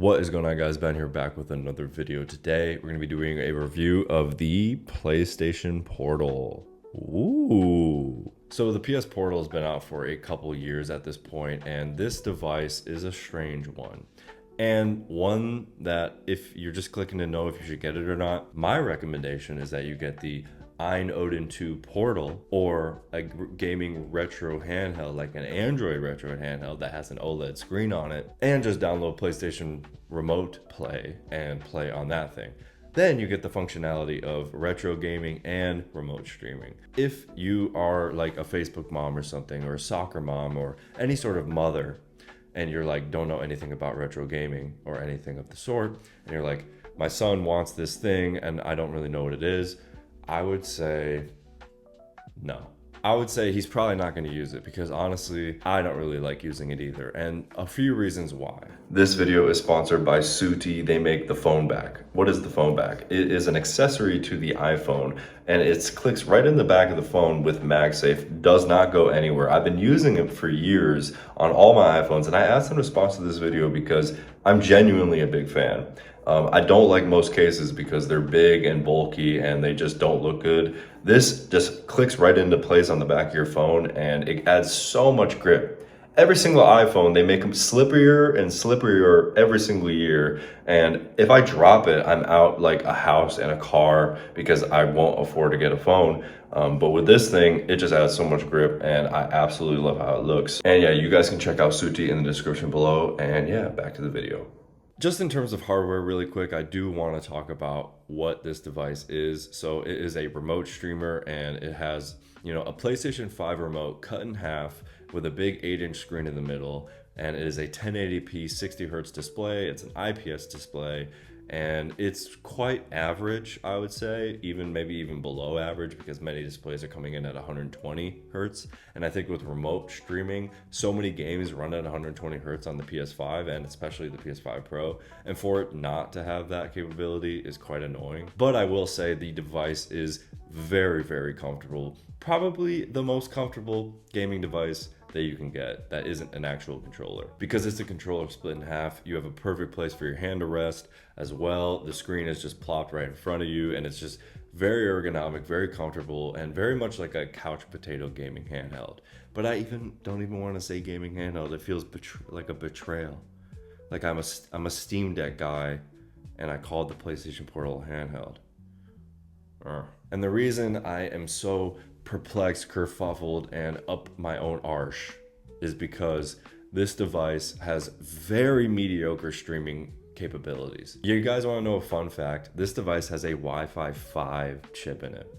What is going on, guys? Ben here, back with another video. Today we're going to be doing a review of the PlayStation Portal. Ooh. So the PS Portal has been out for a couple years at this point, and this device is a strange one. And one that, if you're just clicking to know if you should get it or not, my recommendation is that you get the Odin 2 Portal, or a gaming retro handheld, like an Android retro handheld that has an OLED screen on it, and just download PlayStation Remote Play and play on that thing. Then you get the functionality of retro gaming and remote streaming. If you are like a Facebook mom or something, or a soccer mom, or any sort of mother, and you're like, don't know anything about retro gaming or anything of the sort, and you're like, my son wants this thing and I don't really know what it is, I would say no. I would say he's probably not going to use it, because honestly, I don't really like using it either, and a few reasons why. This video is sponsored by Suti. They make the phone back. What is the phone back? It is an accessory to the iPhone, and it clicks right in the back of the phone with MagSafe. Does not go anywhere. I've been using it for years on all my iPhones, and I asked them to sponsor this video because I'm genuinely a big fan. I don't like most cases because they're big and bulky and they just don't look good. This just clicks right into place on the back of your phone, and it adds so much grip. Every single iPhone, they make them slipperier and slipperier every single year. And if I drop it, I'm out like a house and a car because I won't afford to get a phone. But with this thing, it just adds so much grip, and I absolutely love how it looks. And yeah, you guys can check out Suti in the description below. And yeah, back to the video. Just in terms of hardware really quick, I do want to talk about what this device is. So it is a remote streamer, and it has, a PlayStation 5 remote cut in half with a big 8-inch screen in the middle, and it is a 1080p 60 hertz display. It's an IPS display, and it's quite average, I would say, maybe even below average, because many displays are coming in at 120 hertz. And I think with remote streaming, so many games run at 120 hertz on the PS5, and especially the PS5 Pro, and for it not to have that capability is quite annoying. But I will say the device is very, very comfortable. Probably the most comfortable gaming device that you can get that isn't an actual controller, because it's a controller split in half. You have a perfect place for your hand to rest as well. The screen is just plopped right in front of you, and it's just very ergonomic, very comfortable, and very much like a couch potato gaming handheld. But I don't even want to say gaming handheld. It feels like a betrayal. Like I'm a Steam Deck guy, and I called the PlayStation Portal handheld. And the reason I am so perplexed, kerfuffled, and up my own arse is because this device has very mediocre streaming capabilities. You guys want to know a fun fact? This device has a Wi-Fi 5 chip in it.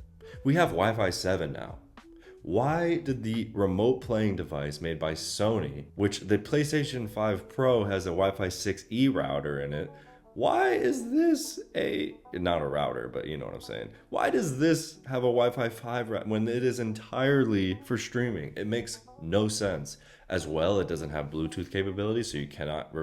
We have Wi-Fi 7 now. Why did the remote playing device made by Sony, which the PlayStation 5 Pro has a Wi-Fi 6E router in it, why is this not a router, but you know what I'm saying? Why does this have a Wi-Fi 5 when it is entirely for streaming? It makes no sense. As well, it doesn't have Bluetooth capability, so you cannot,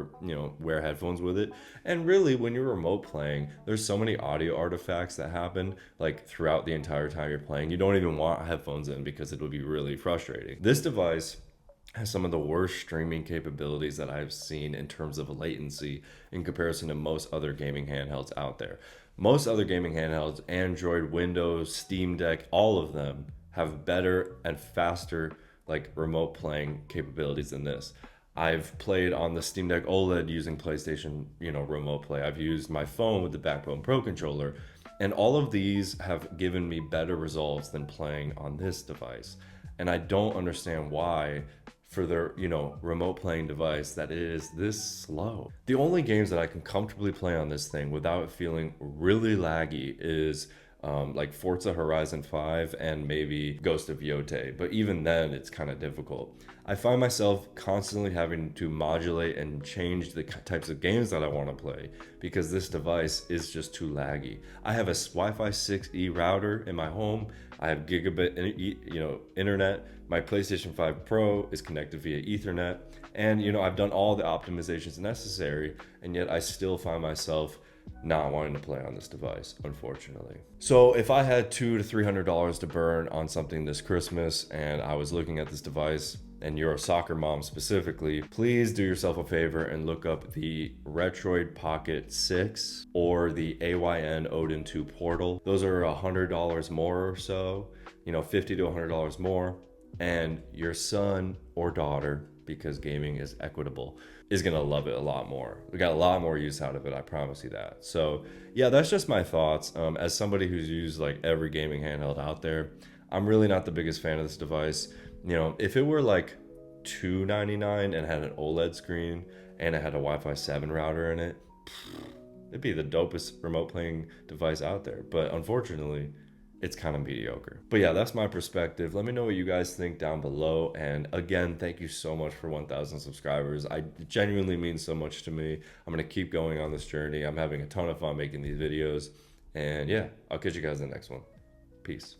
wear headphones with it. And really, when you're remote playing, there's so many audio artifacts that happen like throughout the entire time you're playing. You don't even want headphones in because it would be really frustrating. This device has some of the worst streaming capabilities that I've seen in terms of latency in comparison to most other gaming handhelds out there. Most other gaming handhelds, Android, Windows, Steam Deck, all of them have better and faster remote playing capabilities than this. I've played on the Steam Deck OLED using PlayStation, remote play. I've used my phone with the Backbone Pro controller, and all of these have given me better results than playing on this device. And I don't understand why, for their remote playing device, that it is this slow. The only games that I can comfortably play on this thing without it feeling really laggy is like Forza Horizon 5 and maybe Ghost of Yotei, but even then it's kind of difficult. I find myself constantly having to modulate and change the types of games that I want to play because this device is just too laggy. I have a Wi-Fi 6E router in my home. I have gigabit internet. My PlayStation 5 Pro is connected via Ethernet, and I've done all the optimizations necessary, and yet I still find myself not wanting to play on this device, unfortunately. So if I had $200 to $300 to burn on something this Christmas and I was looking at this device, and you're a soccer mom specifically, please do yourself a favor and look up the Retroid Pocket 6 or the AYN Odin 2 Portal. Those are $100 more or so, you know, $50 to $100 more, and your son or daughter, because gaming is equitable, is gonna love it a lot more. We got a lot more use out of it, I promise you that. So yeah, that's just my thoughts. As somebody who's used like every gaming handheld out there, I'm really not the biggest fan of this device. You know, if it were like $299 and had an OLED screen and it had a Wi-Fi 7 router in it, it'd be the dopest remote playing device out there. But unfortunately, it's kind of mediocre. But yeah, that's my perspective. Let me know what you guys think down below. And again, thank you so much for 1,000 subscribers. It genuinely means so much to me. I'm going to keep going on this journey. I'm having a ton of fun making these videos. And yeah, I'll catch you guys in the next one. Peace.